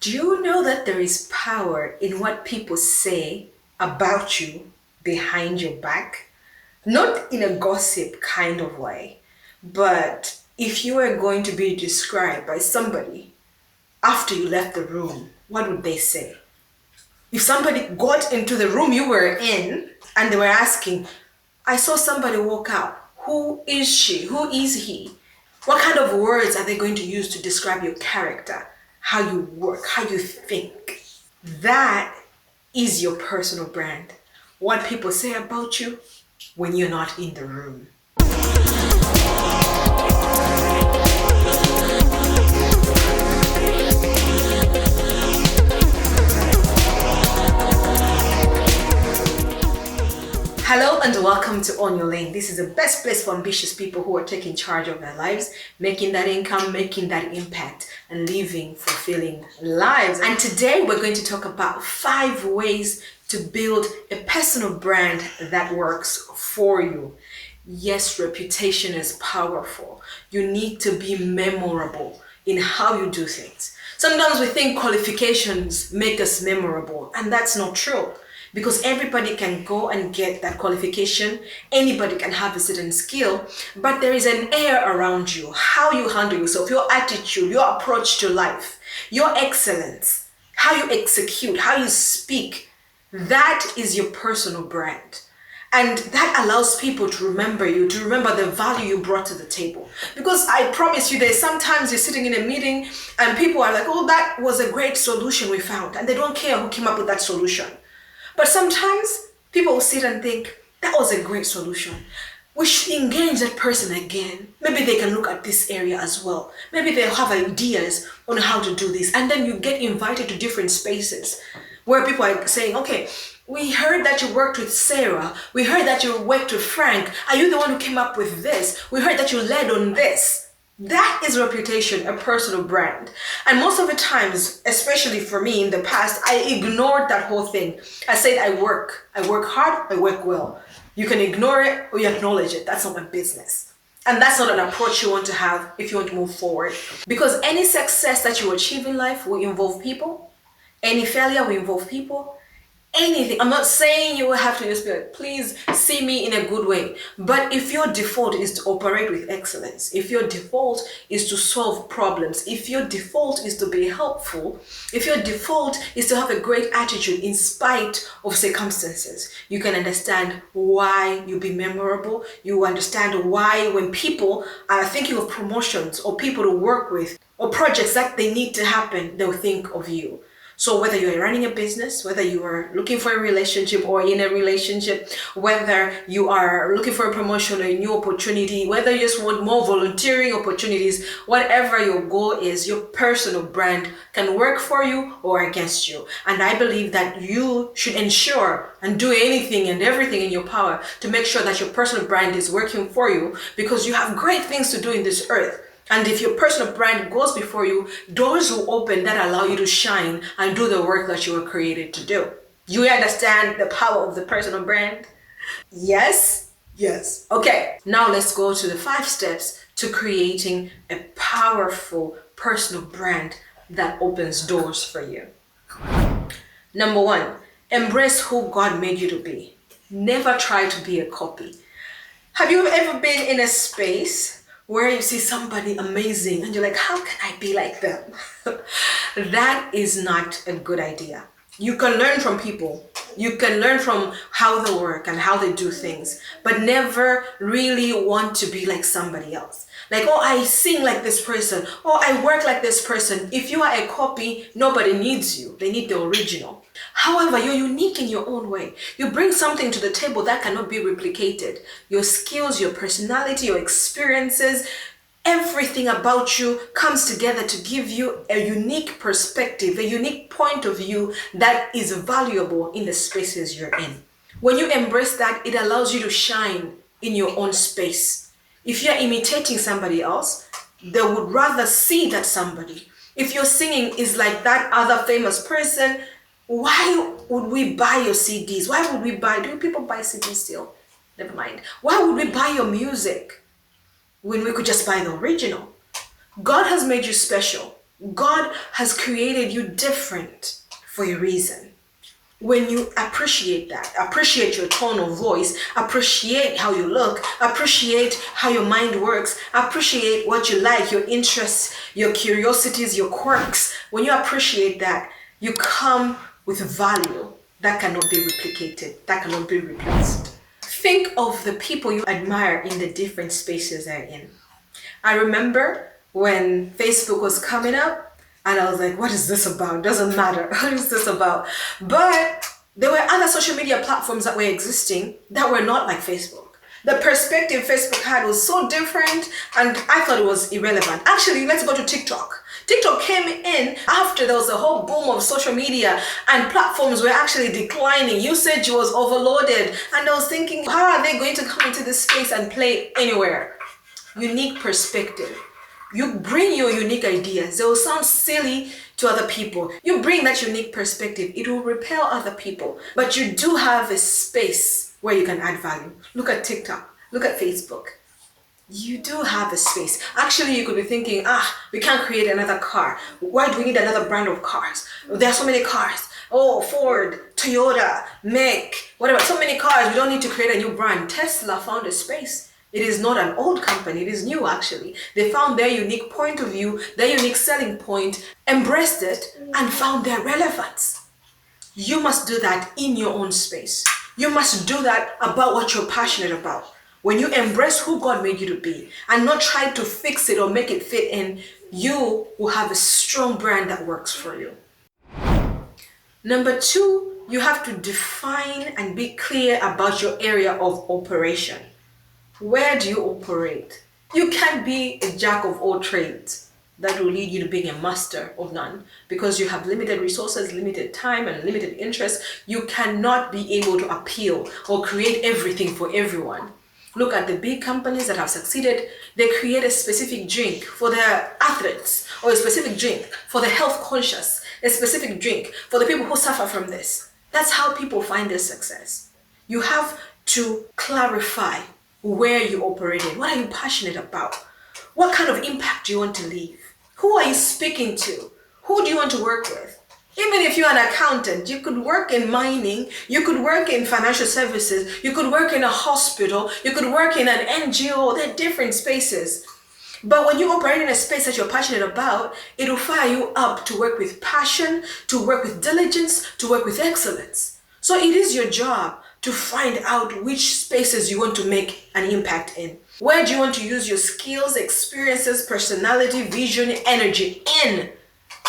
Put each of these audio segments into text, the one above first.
Do you know that there is power in what people say about you behind your back? Not in a gossip kind of way, but if you were going to be described by somebody after you left the room, what would they say? If somebody got into the room you were in and they were asking, I saw somebody walk out. Who is she? Who is he? What kind of words are they going to use to describe your character, how you work, how you think? That is your personal brand. What people say about you when you're not in the room. Hello and welcome to On Your Lane. This is the best place for ambitious people who are taking charge of their lives, making that income, making that impact, and living fulfilling lives. And today we're going to talk about 5 ways to build a personal brand that works for you. Yes, reputation is powerful. You need to be memorable in how you do things. Sometimes we think qualifications make us memorable, and that's not true. Because everybody can go and get that qualification, anybody can have a certain skill, but there is an air around you, how you handle yourself, your attitude, your approach to life, your excellence, how you execute, how you speak. That is your personal brand. And that allows people to remember you, to remember the value you brought to the table. Because I promise you, there's sometimes you're sitting in a meeting and people are like, oh, that was a great solution we found. And they don't care who came up with that solution. But sometimes people will sit and think, that was a great solution. We should engage that person again. Maybe they can look at this area as well. Maybe they'll have ideas on how to do this. And then you get invited to different spaces where people are saying, okay, we heard that you worked with Sarah. We heard that you worked with Frank. Are you the one who came up with this? We heard that you led on this. That is reputation, a personal brand. And most of the times, especially for me in the past, I ignored that whole thing. I said, I work hard, I work well. You can ignore it or you acknowledge it. That's not my business. And that's not an approach you want to have if you want to move forward. Because any success that you achieve in life will involve people. Any failure will involve people. Anything. I'm not saying you will have to just be like, please see me in a good way. But if your default is to operate with excellence, if your default is to solve problems, if your default is to be helpful, if your default is to have a great attitude in spite of circumstances, you can understand why you'll be memorable. You understand why when people are thinking of promotions or people to work with or projects that they need to happen, they'll think of you. So whether you're running a business, whether you are looking for a relationship or in a relationship, whether you are looking for a promotion or a new opportunity, whether you just want more volunteering opportunities, whatever your goal is, your personal brand can work for you or against you. And I believe that you should ensure and do anything and everything in your power to make sure that your personal brand is working for you, because you have great things to do in this earth. And if your personal brand goes before you, doors will open that allow you to shine and do the work that you were created to do. You understand the power of the personal brand? Yes? Yes. Okay, now let's go to the 5 steps to creating a powerful personal brand that opens doors for you. Number 1, embrace who God made you to be. Never try to be a copy. Have you ever been in a space where you see somebody amazing and you're like, how can I be like them? That is not a good idea. You can learn from people. You can learn from how they work and how they do things, but never really want to be like somebody else. Like, oh, I sing like this person. Oh, I work like this person. If you are a copy, nobody needs you. They need the original. However, you're unique in your own way. You bring something to the table that cannot be replicated. Your skills, your personality, your experiences, everything about you comes together to give you a unique perspective, a unique point of view that is valuable in the spaces you're in. When you embrace that, it allows you to shine in your own space. If you're imitating somebody else, they would rather see that somebody. If your singing is like that other famous person, why would we buy your CDs? Why would we buy, do people buy CDs still? Never mind. Why would we buy your music when we could just buy the original? God has made you special. God has created you different for a reason. When you appreciate that, appreciate your tone of voice, appreciate how you look, appreciate how your mind works, appreciate what you like, your interests, your curiosities, your quirks. When you appreciate that, you come with value that cannot be replicated, that cannot be replaced. Think of the people you admire in the different spaces they're in. I remember when Facebook was coming up, and I was like, what is this about? Doesn't matter. What is this about? But there were other social media platforms that were existing that were not like Facebook. The perspective Facebook had was so different, and I thought it was irrelevant. Actually, let's go to TikTok. TikTok came in after there was a whole boom of social media and platforms were actually declining. Usage was overloaded. And I was thinking, how are they going to come into this space and play anywhere? Unique perspective. You bring your unique ideas. They will sound silly to other people. You bring that unique perspective. It will repel other people. But you do have a space where you can add value. Look at TikTok. Look at Facebook. You do have a space. Actually, you could be thinking, we can't create another car. Why do we need another brand of cars? There are so many cars. Oh, Ford, Toyota, Mac, whatever. So many cars. We don't need to create a new brand. Tesla found a space. It is not an old company, it is new actually. They found their unique point of view, their unique selling point, embraced it, and found their relevance. You must do that in your own space. You must do that about what you're passionate about. When you embrace who God made you to be and not try to fix it or make it fit in, you will have a strong brand that works for you. Number 2, you have to define and be clear about your area of operation. Where do you operate? You can't be a jack of all trades. That will lead you to being a master of none. Because you have limited resources, limited time, and limited interest, you cannot be able to appeal or create everything for everyone. Look at the big companies that have succeeded. They create a specific drink for their athletes, or a specific drink for the health conscious, a specific drink for the people who suffer from this. That's how people find their success. You have to clarify where you operate in. What are you passionate about? What kind of impact do you want to leave? Who are you speaking to? Who do you want to work with? Even if you're an accountant, you could work in mining, you could work in financial services, you could work in a hospital, you could work in an NGO. They're different spaces. But when you operate in a space that you're passionate about, it will fire you up to work with passion, to work with diligence, to work with excellence. So it is your job to find out which spaces you want to make an impact in. Where do you want to use your skills, experiences, personality, vision, energy in?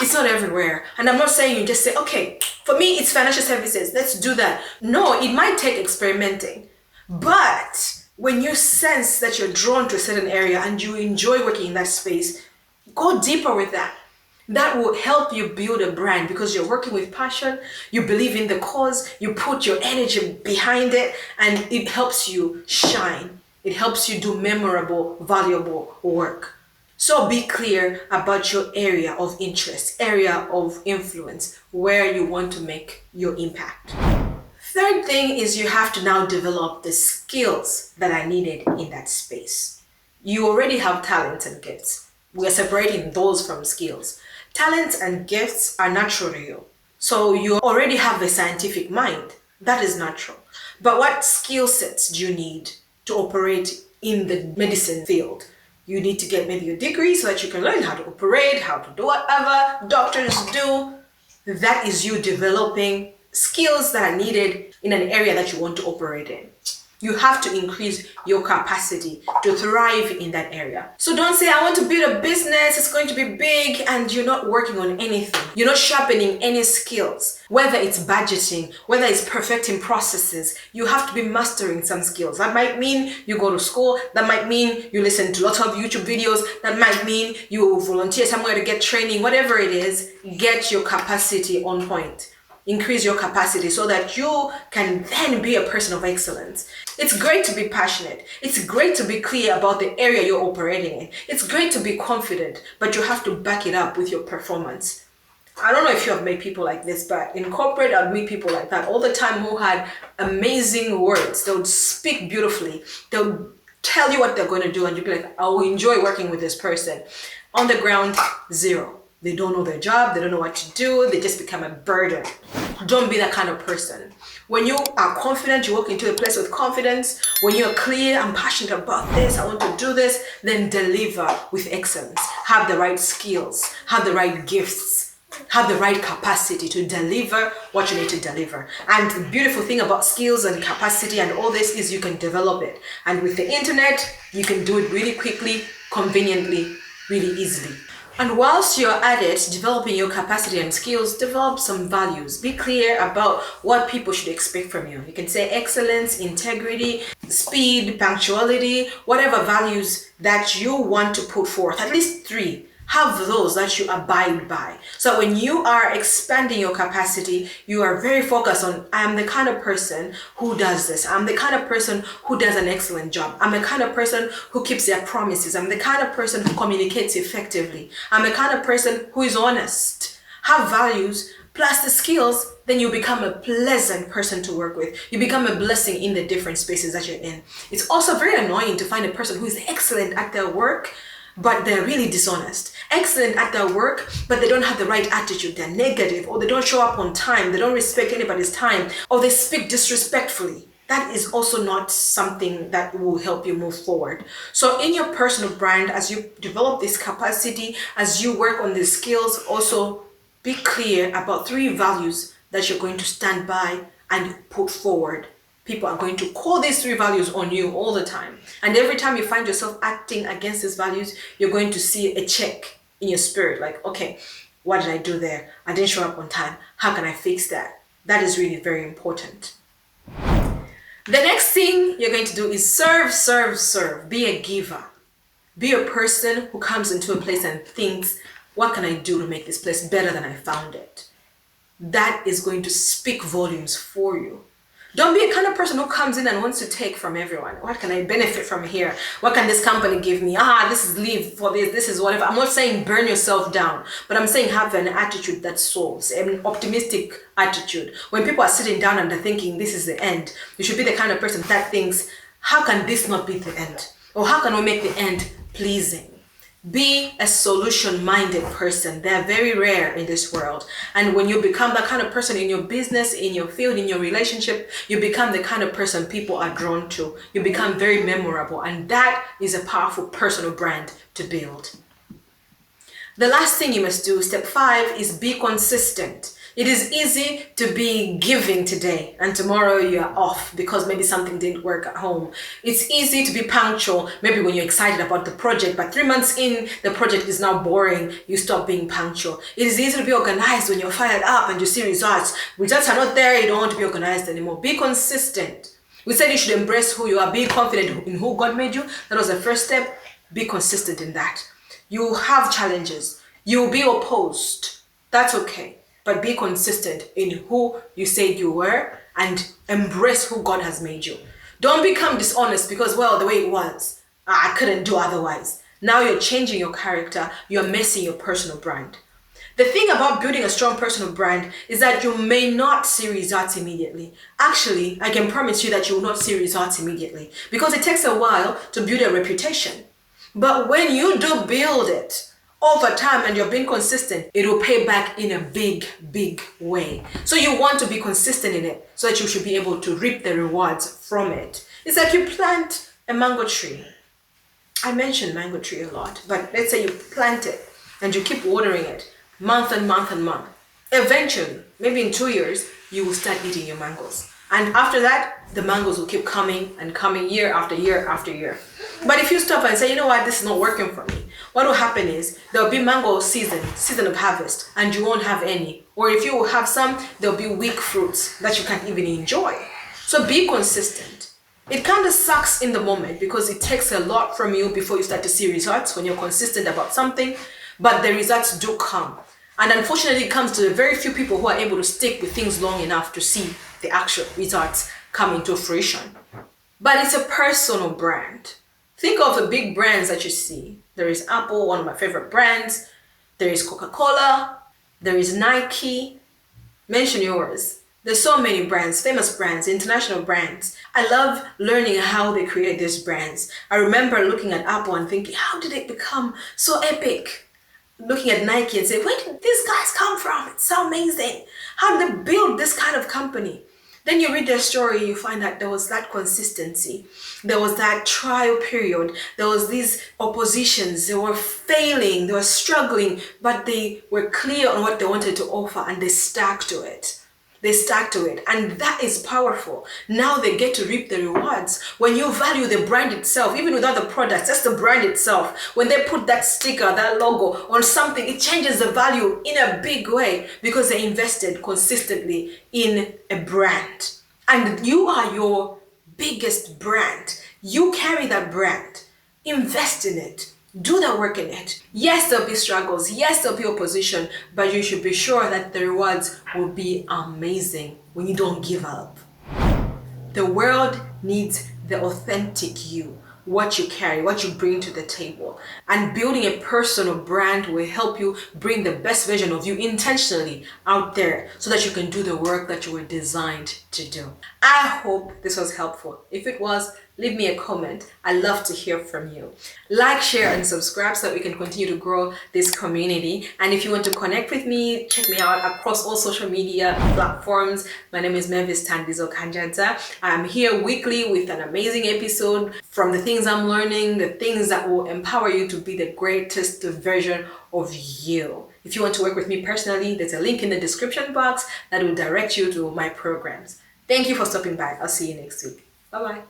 It's not everywhere. And I'm not saying you just say, okay, for me, it's financial services. Let's do that. No, it might take experimenting. But when you sense that you're drawn to a certain area and you enjoy working in that space, go deeper with that. That will help you build a brand because you're working with passion, you believe in the cause, you put your energy behind it, and it helps you shine. It helps you do memorable, valuable work. So be clear about your area of interest, area of influence, where you want to make your impact. Third thing is you have to now develop the skills that are needed in that space. You already have talents and gifts. We're separating those from skills. Talents and gifts are natural to you. So you already have a scientific mind. That is natural. But what skill sets do you need to operate in the medicine field? You need to get maybe a degree so that you can learn how to operate, how to do whatever doctors do. That is you developing skills that are needed in an area that you want to operate in. You have to increase your capacity to thrive in that area. So don't say, I want to build a business, it's going to be big, and you're not working on anything. You're not sharpening any skills. Whether it's budgeting, whether it's perfecting processes, you have to be mastering some skills. That might mean you go to school. That might mean you listen to lots of YouTube videos. That might mean you volunteer somewhere to get training. Whatever it is, get your capacity on point. Increase your capacity so that you can then be a person of excellence. It's great to be passionate. It's great to be clear about the area you're operating in. It's great to be confident, but you have to back it up with your performance. I don't know if you have met people like this, but in corporate, I'd meet people like that all the time who had amazing words. They would speak beautifully. They would tell you what they're going to do, and you'd be like, I will enjoy working with this person. On the ground, zero. They don't know their job, they don't know what to do, they just become a burden. Don't be that kind of person. When you are confident, you walk into a place with confidence. When you're clear, I'm passionate about this, I want to do this, then deliver with excellence. Have the right skills, have the right gifts, have the right capacity to deliver what you need to deliver. And the beautiful thing about skills and capacity and all this is you can develop it. And with the internet, you can do it really quickly, conveniently, really easily. And whilst you're at it, developing your capacity and skills, develop some values. Be clear about what people should expect from you. You can say excellence, integrity, speed, punctuality, whatever values that you want to put forth, at least 3. Have those that you abide by. So when you are expanding your capacity, you are very focused on, I am the kind of person who does this. I'm the kind of person who does an excellent job. I'm the kind of person who keeps their promises. I'm the kind of person who communicates effectively. I'm the kind of person who is honest. Have values plus the skills, then you become a pleasant person to work with. You become a blessing in the different spaces that you're in. It's also very annoying to find a person who is excellent at their work, but they're really dishonest. Excellent at their work, but they don't have the right attitude. They're negative, or they don't show up on time. They don't respect anybody's time, or they speak disrespectfully. That is also not something that will help you move forward. So in your personal brand, as you develop this capacity, as you work on these skills, also be clear about 3 values that you're going to stand by and put forward. People are going to call these 3 values on you all the time. And every time you find yourself acting against these values, you're going to see a check in your spirit. Like, okay, what did I do there? I didn't show up on time. How can I fix that? That is really very important. The next thing you're going to do is serve, serve, serve. Be a giver. Be a person who comes into a place and thinks, what can I do to make this place better than I found it? That is going to speak volumes for you. Don't be a kind of person who comes in and wants to take from everyone. What can I benefit from here? What can this company give me? This is leave for this. This is whatever. I'm not saying burn yourself down, but I'm saying have an attitude that solves, an optimistic attitude. When people are sitting down and they're thinking this is the end, you should be the kind of person that thinks, how can this not be the end? Or how can we make the end pleasing? Be a solution-minded person. They're very rare in this world. And when you become that kind of person in your business, in your field, in your relationship, you become the kind of person people are drawn to. You become very memorable. And that is a powerful personal brand to build. The last thing you must do, step 5, is be consistent. It is easy to be giving today and tomorrow you are off because maybe something didn't work at home. It's easy to be punctual, maybe when you're excited about the project, but 3 months in, the project is now boring, you stop being punctual. It is easy to be organized when you're fired up and you see results. Results are not there, you don't want to be organized anymore. Be consistent. We said you should embrace who you are, be confident in who God made you. That was the first step. Be consistent in that. You will have challenges. You will be opposed. That's okay. But be consistent in who you said you were and embrace who God has made you. Don't become dishonest because, well, the way it was, I couldn't do otherwise. Now you're changing your character. You're messing your personal brand. The thing about building a strong personal brand is that you may not see results immediately. Actually, I can promise you that you will not see results immediately because it takes a while to build a reputation. But when you do build it, over time and you're being consistent, it will pay back in a big, big way. So you want to be consistent in it so that you should be able to reap the rewards from it. It's like you plant a mango tree. I mention mango tree a lot, but let's say you plant it and you keep watering it month and month and month. Eventually, maybe in 2 years, you will start eating your mangoes. And after that, the mangoes will keep coming and coming year after year after year. But if you stop and say, you know what, this is not working for me, what will happen is there will be mango season of harvest, and you won't have any. Or if you will have some, there will be weak fruits that you can't even enjoy. So be consistent. It kind of sucks in the moment because it takes a lot from you before you start to see results when you're consistent about something, but the results do come. And unfortunately, it comes to the very few people who are able to stick with things long enough to see the actual results come into fruition. But it's a personal brand. Think of the big brands that you see. There is Apple, one of my favorite brands. There is Coca-Cola. There is Nike. Mention yours. There's so many brands, famous brands, international brands. I love learning how they create these brands. I remember looking at Apple and thinking, how did it become so epic? looking at Nike and say, where did these guys come from? It's so amazing. How did they build this kind of company? Then you read their story, you find that there was that consistency. There was that trial period. There was these oppositions. They were failing, they were struggling, but they were clear on what they wanted to offer and they stuck to it. They stuck to it, and that is powerful. Now they get to reap the rewards. When you value the brand itself, even without the products, just the brand itself, when they put that sticker, that logo on something, it changes the value in a big way because they invested consistently in a brand. And you are your biggest brand. You carry that brand. Invest in it. Do the work in it. Yes, there'll be struggles. Yes, there'll be opposition, but you should be sure that the rewards will be amazing when you don't give up. The world needs the authentic you, what you carry, what you bring to the table. And building a personal brand will help you bring the best version of you intentionally out there so that you can do the work that you were designed to do. I hope this was helpful. If it was, leave me a comment. I love to hear from you. Like, share, and subscribe so that we can continue to grow this community. And if you want to connect with me, check me out across all social media platforms. My name is Mavis Tandizo Kanjadza. I'm here weekly with an amazing episode from the things I'm learning, the things that will empower you to be the greatest version of you. If you want to work with me personally, there's a link in the description box that will direct you to my programs. Thank you for stopping by. I'll see you next week. Bye-bye.